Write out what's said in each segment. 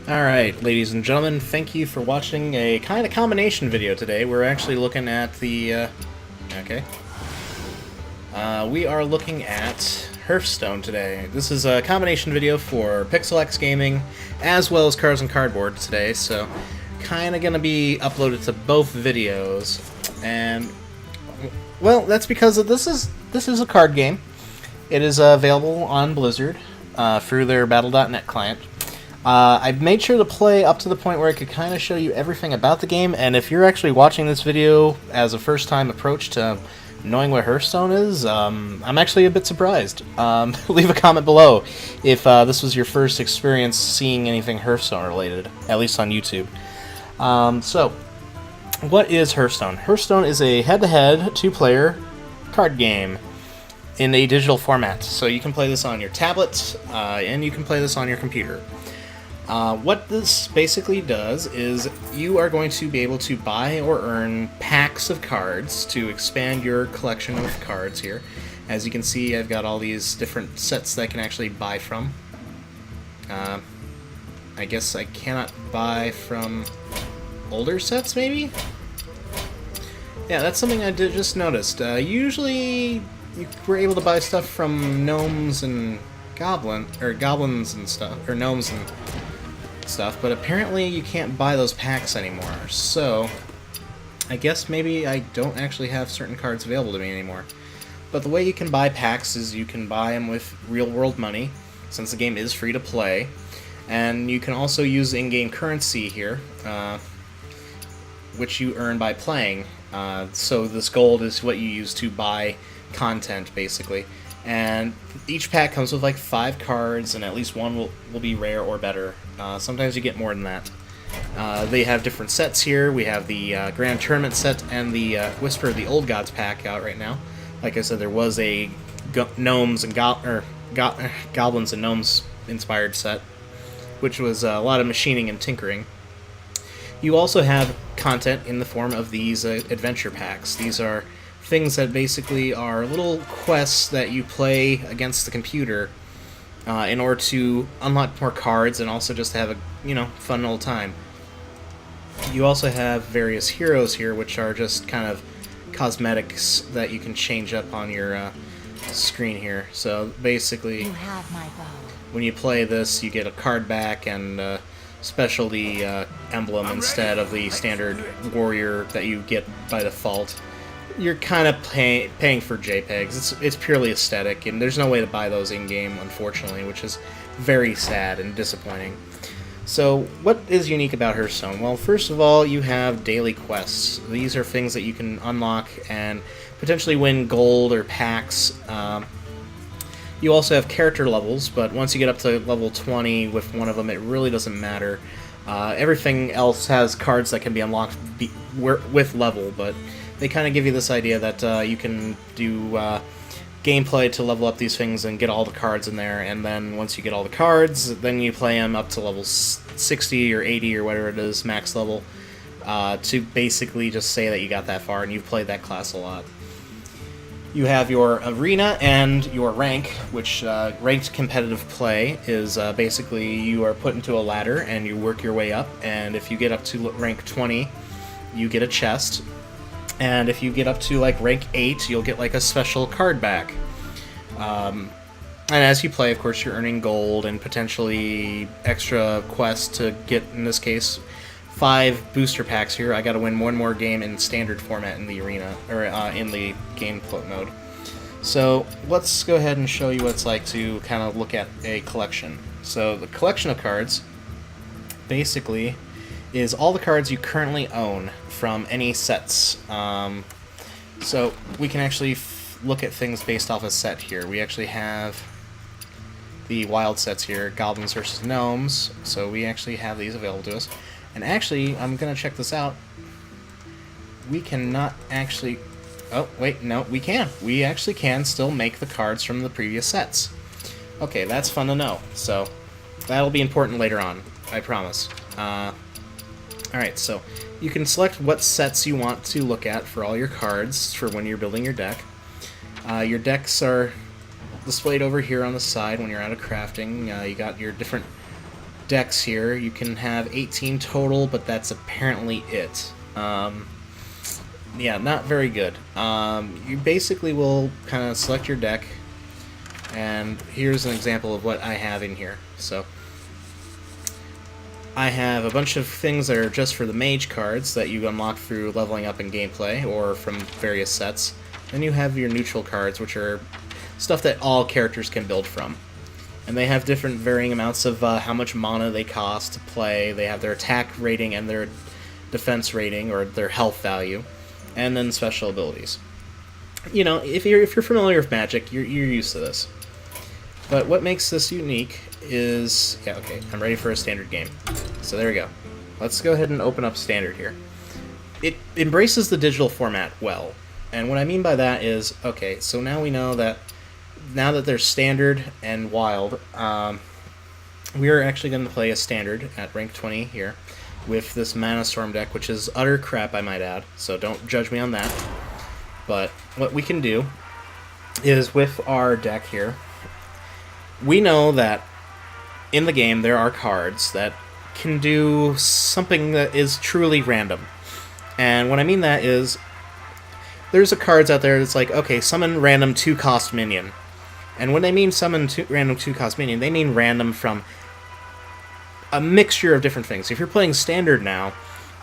Alright, ladies and gentlemen, thank you for watching a kind of combination video today. We're actually looking at the, we are looking at Hearthstone today. This is a combination video for PixelX Gaming, as well as Cards and Cardboard today, so kind of going to be uploaded to both videos. And, well, that's because this is a card game. It is available on Blizzard through their Battle.net client. I've made sure to play up to the point where I could kind of show you everything about the game, and if you're actually watching this video as a first-time approach to knowing what Hearthstone is, I'm actually a bit surprised. Leave a comment below if this was your first experience seeing anything Hearthstone-related, at least on YouTube. So, what is Hearthstone? Hearthstone is a head-to-head, two-player card game in a digital format. So you can play this on your tablet, and you can play this on your computer. What this basically does is you are going to be able to buy or earn packs of cards to expand your collection of cards here. As you can see, I've got all these different sets that I can actually buy from. I guess I cannot buy from older sets, maybe? Yeah, that's something I just noticed. Usually you were able to buy stuff from gnomes and goblins and stuff, or gnomes and stuff, but apparently you can't buy those packs anymore, so I guess maybe I don't actually have certain cards available to me anymore. But the way you can buy packs is you can buy them with real-world money, since the game is free to play, and you can also use in-game currency here, which you earn by playing. So this gold is what you use to buy content, basically. And each pack comes with like 5 cards, and at least one will be rare or better. Sometimes you get more than that. They have different sets here. We have the Grand Tournament set and the Whisper of the Old Gods pack out right now. Like I said, there was a gnomes and goblins and gnomes inspired set, which was a lot of machining and tinkering. You also have content in the form of these adventure packs. These are things that basically are little quests that you play against the computer in order to unlock more cards and also just have a fun old time. You also have various heroes here, which are just kind of cosmetics that you can change up on your screen here. So basically, when you play this, you get a card back and specialty emblem instead of the standard warrior that you get by default. You're kind of paying for JPEGs. It's purely aesthetic, and there's no way to buy those in-game, unfortunately, which is very sad and disappointing. So, what is unique about Hearthstone? Well, first of all, you have daily quests. These are things that you can unlock and potentially win gold or packs. You also have character levels, but once you get up to level 20 with one of them, it really doesn't matter. Everything else has cards that can be unlocked with level, but they kind of give you this idea that you can do gameplay to level up these things and get all the cards in there, and then once you get all the cards, then you play them up to level 60 or 80 or whatever it is, max level, to basically just say that you got that far and you've played that class a lot. You have your arena and your rank, which ranked competitive play is basically you are put into a ladder and you work your way up, and if you get up to rank 20, you get a chest. And if you get up to like rank 8, you'll get like a special card back. And as you play, of course, you're earning gold and potentially extra quests to get, in this case, 5 booster packs here. I gotta win one more game in standard format in the arena, or in the game mode. So let's go ahead and show you what it's like to kind of look at a collection. So the collection of cards basically is all the cards you currently own from any sets. So we can actually look at things based off a set here. We actually have the wild sets here, goblins versus gnomes, so we actually have these available to us. And actually, I'm going to check this out. We cannot actually... Oh, wait, no, we can. We actually can still make the cards from the previous sets. Okay, that's fun to know. So, that'll be important later on, I promise. Alright, so you can select what sets you want to look at for all your cards for when you're building your deck. Your decks are displayed over here on the side when you're out of crafting. You got your different decks here. You can have 18 total, but that's apparently it. Yeah, not very good. You basically will kind of select your deck, and here's an example of what I have in here. So I have a bunch of things that are just for the mage cards that you unlock through leveling up in gameplay or from various sets. Then you have your neutral cards, which are stuff that all characters can build from. And they have different varying amounts of how much mana they cost to play. They have their attack rating and their defense rating, or their health value, and then special abilities. You know, if you're familiar with Magic, you're used to this. But what makes this unique is... Yeah, okay, I'm ready for a standard game. So there we go. Let's go ahead and open up standard here. It embraces the digital format well. And what I mean by that is, okay, so now we know that now that there's standard and wild, we are actually going to play a standard at rank 20 here with this Mana Storm deck, which is utter crap, I might add, so don't judge me on that. But what we can do is, with our deck here, we know that in the game there are cards that can do something that is truly random. And what I mean that is, there's a cards out there that's like, okay, summon random 2-cost minion. And when they mean summon random 2-cost minion, they mean random from a mixture of different things. If you're playing standard now,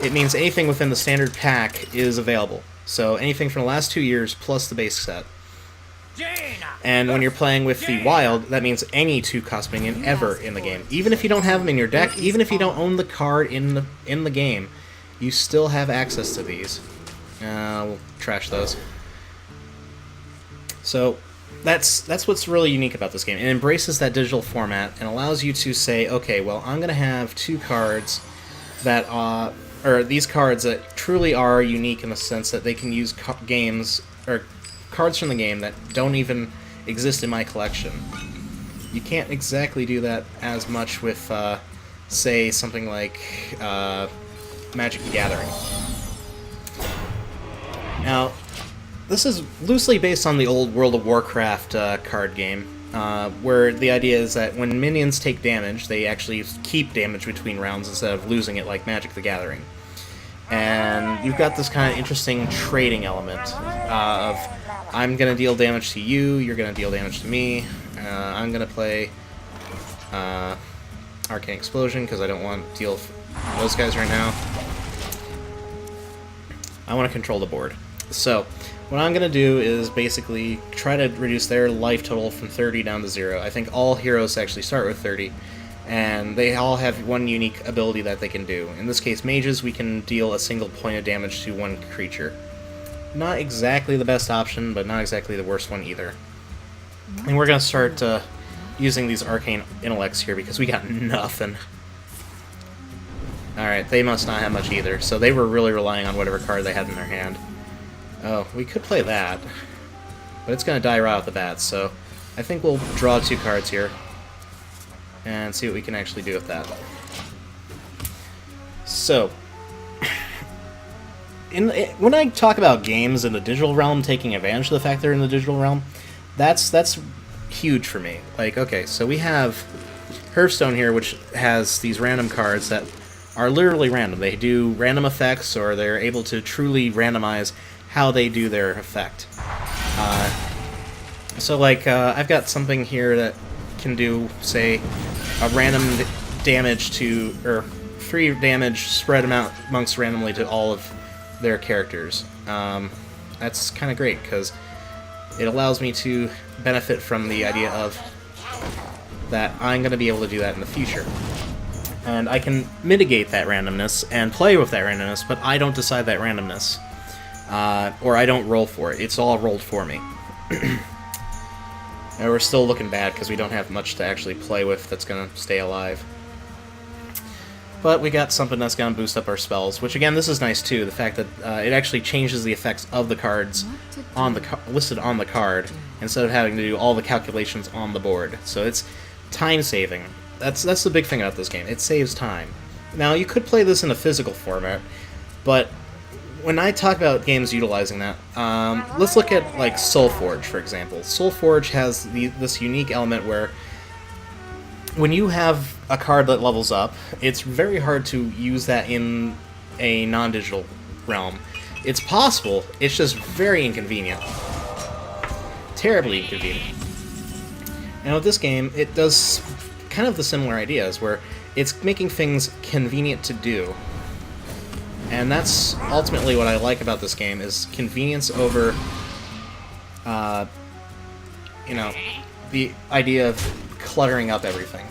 it means anything within the standard pack is available. So anything from the last 2 years plus the base set. And when you're playing with the wild, that means any 2-cost minion ever in the game. Even if you don't have them in your deck, even if you don't own the card in the game, you still have access to these. We'll trash those. So that's what's really unique about this game. It embraces that digital format and allows you to say, okay, well, I'm going to have 2 cards that or these cards that truly are unique in the sense that they can use games or cards from the game that don't even exist in my collection. You can't exactly do that as much with, say, something like Magic the Gathering. Now, this is loosely based on the old World of Warcraft card game, where the idea is that when minions take damage, they actually keep damage between rounds instead of losing it like Magic the Gathering. And you've got this kind of interesting trading element of, I'm going to deal damage to you, you're going to deal damage to me, I'm going to play Arcane Explosion because I don't want to deal with those guys right now. I want to control the board. So, what I'm going to do is basically try to reduce their life total from 30 down to 0. I think all heroes actually start with 30, and they all have one unique ability that they can do. In this case, mages, we can deal a single point of damage to one creature. Not exactly the best option, but not exactly the worst one either. And we're going to start using these arcane intellects here because we got nothing. Alright, they must not have much either, so they were really relying on whatever card they had in their hand. Oh, we could play that, but it's going to die right off the bat, so I think we'll draw 2 cards here and see what we can actually do with that. So, when I talk about games in the digital realm taking advantage of the fact they're in the digital realm, that's huge for me. Like, okay, so we have Hearthstone here, which has these random cards that are literally random. They do random effects, or they're able to truly randomize how they do their effect. So, like, I've got something here that can do, say, a random damage to, or 3 damage spread amongst randomly to all of their characters. That's kind of great, because it allows me to benefit from the idea of that I'm going to be able to do that in the future. And I can mitigate that randomness and play with that randomness, but I don't decide that randomness. Or I don't roll for it. It's all rolled for me. And we're still looking bad because we don't have much to actually play with that's going to stay alive. But we got something that's going to boost up our spells, which again, this is nice too, the fact that it actually changes the effects of the cards on the listed on the card, instead of having to do all the calculations on the board. So it's time-saving. That's the big thing about this game. It saves time. Now, you could play this in a physical format, but when I talk about games utilizing that, let's look at, like, Soulforge, for example. Soulforge has this unique element where when you have a card that levels up, it's very hard to use that in a non-digital realm. It's possible, it's just very inconvenient. Terribly inconvenient. And with this game, it does kind of the similar ideas, where it's making things convenient to do. And that's ultimately what I like about this game, is convenience over, you know, the idea of cluttering up everything.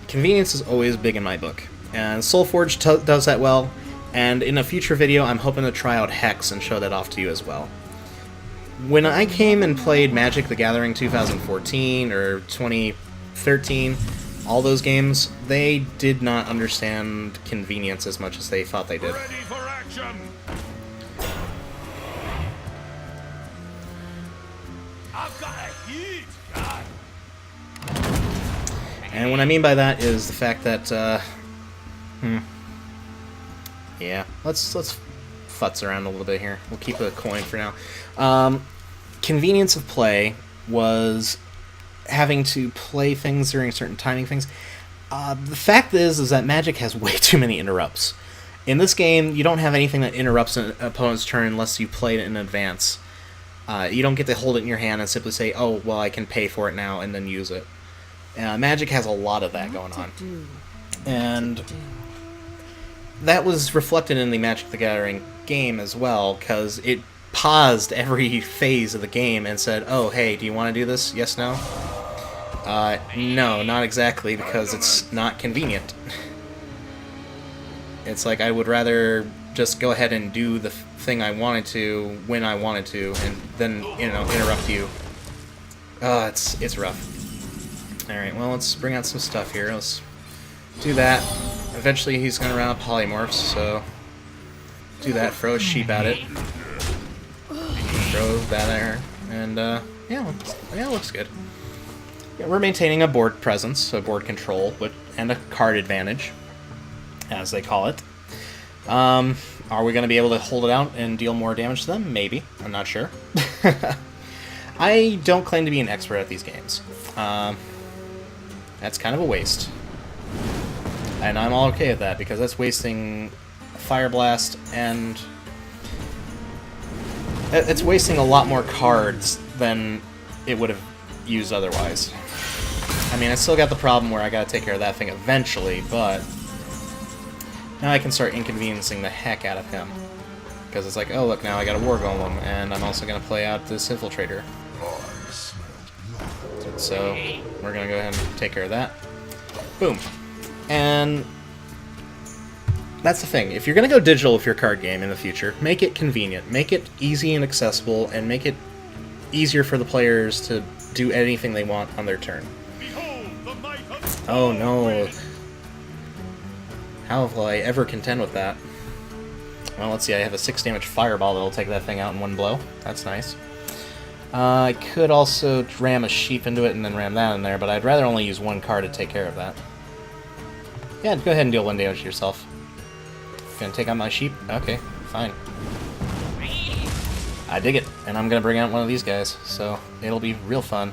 Convenience is always big in my book, and SoulForge does that well, and in a future video I'm hoping to try out Hex and show that off to you as well. When I came and played Magic the Gathering 2014 or 2013, all those games, they did not understand convenience as much as they thought they did. Ready for action. I've got a huge guy. And what I mean by that is the fact that, yeah, let's futz around a little bit here. We'll keep a coin for now. Convenience of play was having to play things during certain timing things. The fact is that Magic has way too many interrupts. In this game, you don't have anything that interrupts an opponent's turn unless you play it in advance. You don't get to hold it in your hand and simply say, oh, well, I can pay for it now, and then use it. Magic has a lot of that going on. And that was reflected in the Magic the Gathering game as well, because it paused every phase of the game and said, oh, hey, do you want to do this? Yes, no? No, not exactly, because it's not convenient. It's like I would rather just go ahead and do the thing I wanted to when I wanted to, and then, you know, interrupt you. It's rough. Alright, well, let's bring out some stuff here. Let's do that. Eventually he's going to run out polymorphs, so do that, throw a sheep at it. Throw that there, and yeah, looks good. Yeah, we're maintaining a board presence, a board control, and a card advantage, as they call it. Are we going to be able to hold it out and deal more damage to them? Maybe. I'm not sure. I don't claim to be an expert at these games. That's kind of a waste. And I'm all okay with that, because that's wasting Fire Blast, and it's wasting a lot more cards than it would have used otherwise. I mean, I still got the problem where I gotta take care of that thing eventually, but now I can start inconveniencing the heck out of him. Because it's like, oh look, now I got a War Golem, and I'm also gonna play out this Infiltrator. So, we're gonna go ahead and take care of that. Boom. And that's the thing. If you're going to go digital with your card game in the future, make it convenient. Make it easy and accessible, and make it easier for the players to do anything they want on their turn. Oh no. How will I ever contend with that? Well, let's see. I have a 6 damage fireball that'll take that thing out in one blow. That's nice. I could also ram a sheep into it and then ram that in there, but I'd rather only use one card to take care of that. Yeah, go ahead and deal 1 damage to yourself. Gonna take out my sheep? Okay, fine. I dig it, and I'm gonna bring out one of these guys, so it'll be real fun.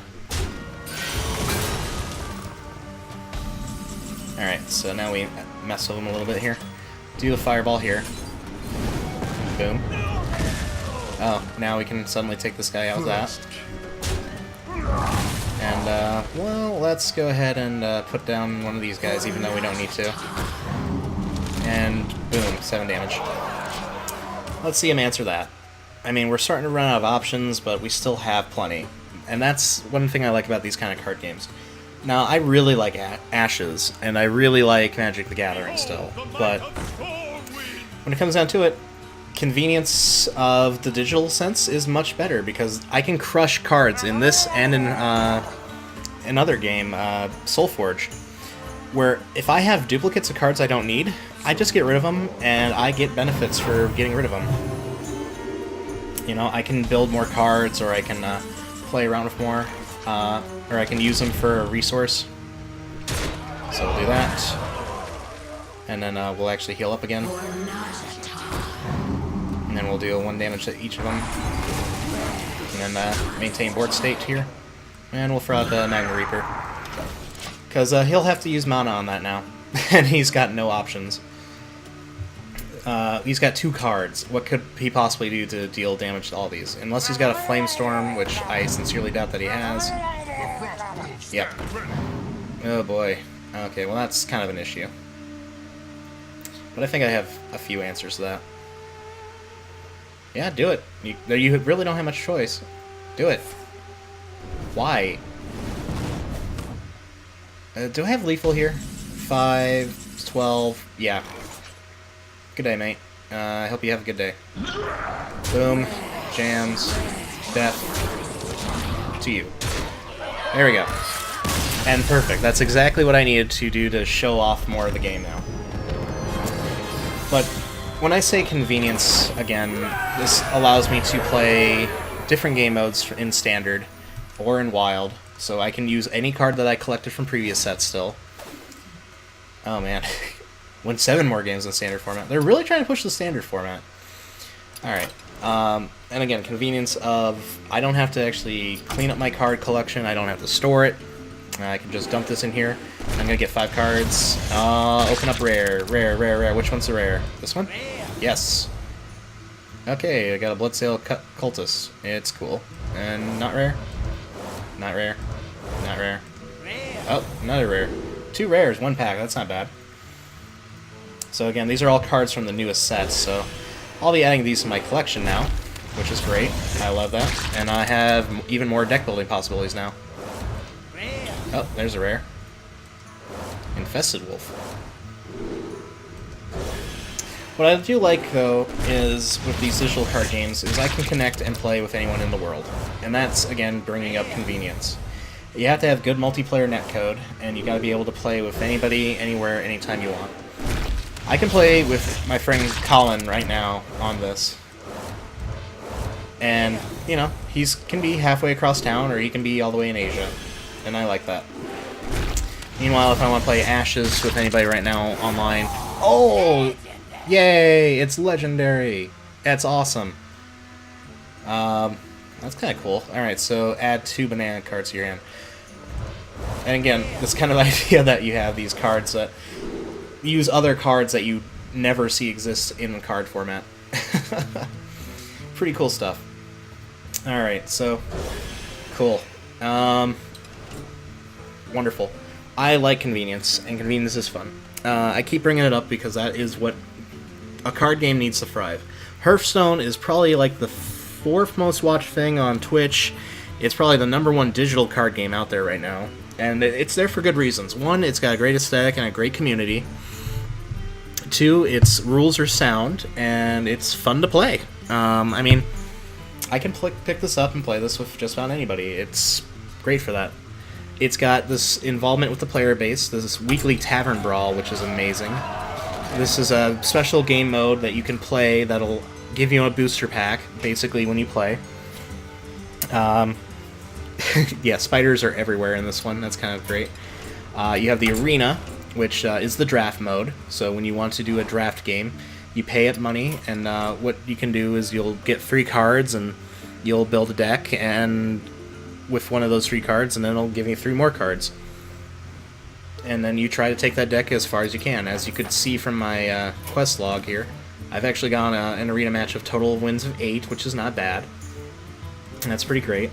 Alright, so now we mess with them a little bit here. Do the fireball here. Boom. Oh, now we can suddenly take this guy out with that. And, well, let's go ahead and put down one of these guys, even though we don't need to. And, boom, 7 damage. Let's see him answer that. I mean, we're starting to run out of options, but we still have plenty. And that's one thing I like about these kind of card games. Now, I really like Ashes, and I really like Magic the Gathering still, but when it comes down to it, convenience of the digital sense is much better, because I can crush cards in this and in another game, SoulForge, where if I have duplicates of cards I don't need, I just get rid of them, and I get benefits for getting rid of them. You know, I can build more cards, or I can play around with more, or I can use them for a resource. So we'll do that. And then we'll actually heal up again. And then we'll deal 1 damage to each of them. And then maintain board state here. And we'll throw out the Magma Reaper. Because he'll have to use mana on that now. And he's got no options. He's got 2 cards. What could he possibly do to deal damage to all these? Unless he's got a Flamestorm, which I sincerely doubt that he has. Yep. Oh boy. Okay, well that's kind of an issue. But I think I have a few answers to that. Yeah, do it. You really don't have much choice. Do it. Why? Do I have lethal here? 5, 12, yeah. Good day, mate. I hope you have a good day. Boom. Jams. Death. To you. There we go. And perfect. That's exactly what I needed to do to show off more of the game now. But when I say convenience, again, this allows me to play different game modes in Standard or in Wild. So I can use any card that I collected from previous sets still. Oh man. Win 7 more games in Standard format. They're really trying to push the Standard format. Alright. And again, convenience of I don't have to actually clean up my card collection. I don't have to store it. I can just dump this in here. I'm going to get 5 cards. Open up rare. Rare, rare, rare. Which one's the rare? This one? Yes. Okay, I got a Bloodsail Cultist. It's cool. And not rare? Not rare. Not rare. Oh, another rare. 2 rares, 1 pack. That's not bad. So again, these are all cards from the newest sets, so I'll be adding these to my collection now, which is great. I love that. And I have even more deck building possibilities now. Oh, there's a rare. Infested Wolf. What I do like, though, is with these digital card games, is I can connect and play with anyone in the world. And that's, again, bringing up convenience. You have to have good multiplayer netcode, and you gotta be able to play with anybody, anywhere, anytime you want. I can play with my friend Colin right now on this. And, you know, he can be halfway across town, or he can be all the way in Asia. And I like that. Meanwhile, if I want to play Ashes with anybody right now online... Oh! Yay! It's legendary! That's awesome. That's kind of cool. Alright, so add 2 banana cards to your hand. And again, this kind of idea that you have these cards that use other cards that you never see exist in the card format. Pretty cool stuff. Alright, so... Cool. Wonderful. I like convenience, and convenience is fun. I keep bringing it up because that is what a card game needs to thrive. Hearthstone is probably like the 4th most watched thing on Twitch. It's probably the #1 digital card game out there right now. And it's there for good reasons. 1, it's got a great aesthetic and a great community. 2, its rules are sound, and it's fun to play. I mean, I can pick this up and play this with just about anybody. It's great for that. It's got this involvement with the player base, this weekly tavern brawl, which is amazing. This is a special game mode that you can play that'll give you a booster pack, basically, when you play. Yeah, spiders are everywhere in this one. That's kind of great. You have the arena, which is the draft mode. So when you want to do a draft game, you pay it money, and what you can do is you'll get 3 cards, and you'll build a deck, and with one of those 3 cards, and then it'll give you 3 more cards. And then you try to take that deck as far as you can. As you could see from my quest log here, I've actually gone an arena match of total wins of 8, which is not bad. And that's pretty great.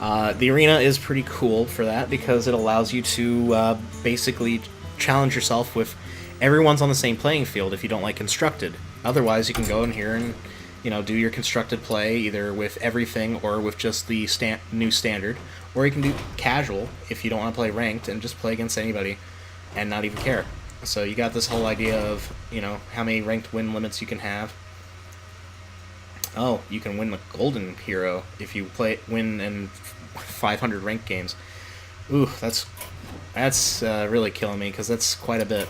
The arena is pretty cool for that because it allows you to basically challenge yourself with everyone's on the same playing field if you don't like constructed. Otherwise, you can go in here and, you know, do your constructed play either with everything or with just the new standard, or you can do casual if you don't want to play ranked and just play against anybody and not even care. So you got this whole idea of, you know, how many ranked win limits you can have. Oh, you can win the golden hero if you win in 500 ranked games. Ooh, that's really killing me because that's quite a bit.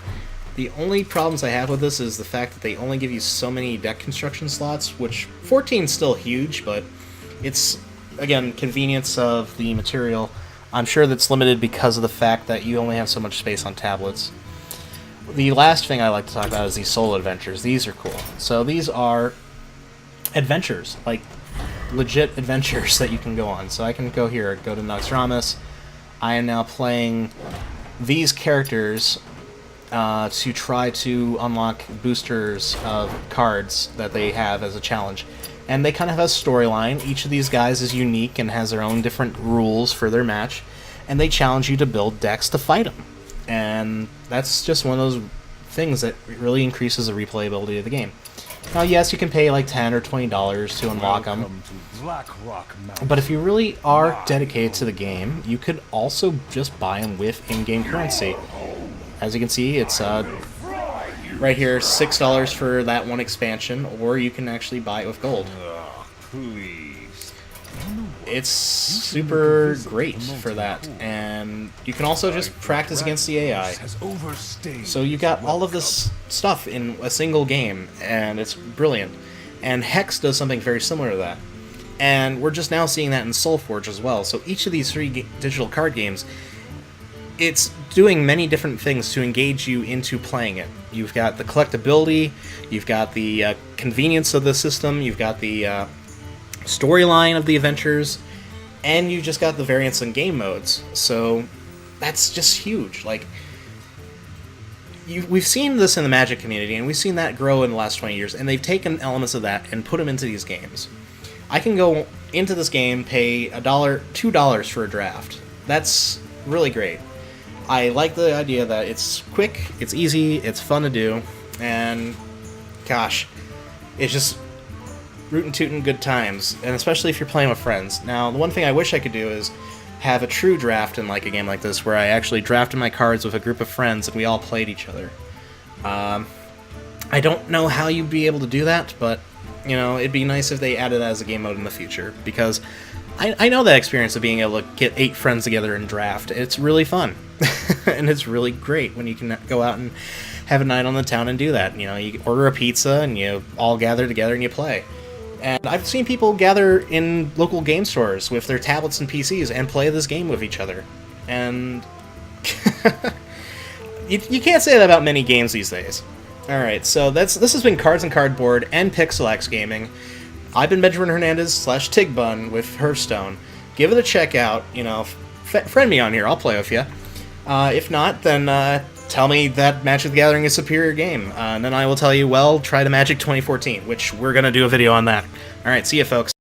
The only problems I have with this is the fact that they only give you so many deck construction slots, which 14 is still huge, but it's, again, convenience of the material. I'm sure that's limited because of the fact that you only have so much space on tablets. The last thing I like to talk about is these solo adventures. These are cool. So these are adventures. Like, legit adventures that you can go on. So I can go here, go to Noxramas. I am now playing these characters to try to unlock boosters of cards that they have as a challenge. And they kind of have a storyline. Each of these guys is unique and has their own different rules for their match. And they challenge you to build decks to fight them. And that's just one of those things that really increases the replayability of the game. Now, yes, you can pay like $10 or $20 to unlock them. But if you really are dedicated to the game, you could also just buy them with in-game currency. As you can see, it's right here, $6 for that one expansion, or you can actually buy it with gold. It's super great for that, and you can also just practice against the AI. So you got all of this stuff in a single game, and it's brilliant. And Hex does something very similar to that. And we're just now seeing that in Soulforge as well. So each of these three digital card games, it's doing many different things to engage you into playing it. You've got the collectability, you've got the convenience of the system, you've got the storyline of the adventures, and you just got the variance in game modes. So that's just huge. Like, we've seen this in the Magic community, and we've seen that grow in the last 20 years, and they've taken elements of that and put them into these games. I can go into this game, pay $1, $2 for a draft. That's really great. I like the idea that it's quick, it's easy, it's fun to do, and gosh, it's just rootin' tootin' good times, and especially if you're playing with friends. Now, the one thing I wish I could do is have a true draft in like a game like this, where I actually drafted my cards with a group of friends and we all played each other. I don't know how you'd be able to do that, but you know, it'd be nice if they added that as a game mode in the future, because I know that experience of being able to get 8 friends together and draft. It's really fun, and it's really great when you can go out and have a night on the town and do that. You know, you order a pizza and you all gather together and you play. And I've seen people gather in local game stores with their tablets and PCs and play this game with each other. And you can't say that about many games these days. Alright, so this has been Cards and Cardboard and Pixelax Gaming. I've been Benjamin Hernandez /Tigbun with Hearthstone. Give it a check out, you know, friend me on here, I'll play with you. If not, then tell me that Magic the Gathering is a superior game, and then I will tell you, well, try the Magic 2014, which we're going to do a video on that. Alright, see ya, folks.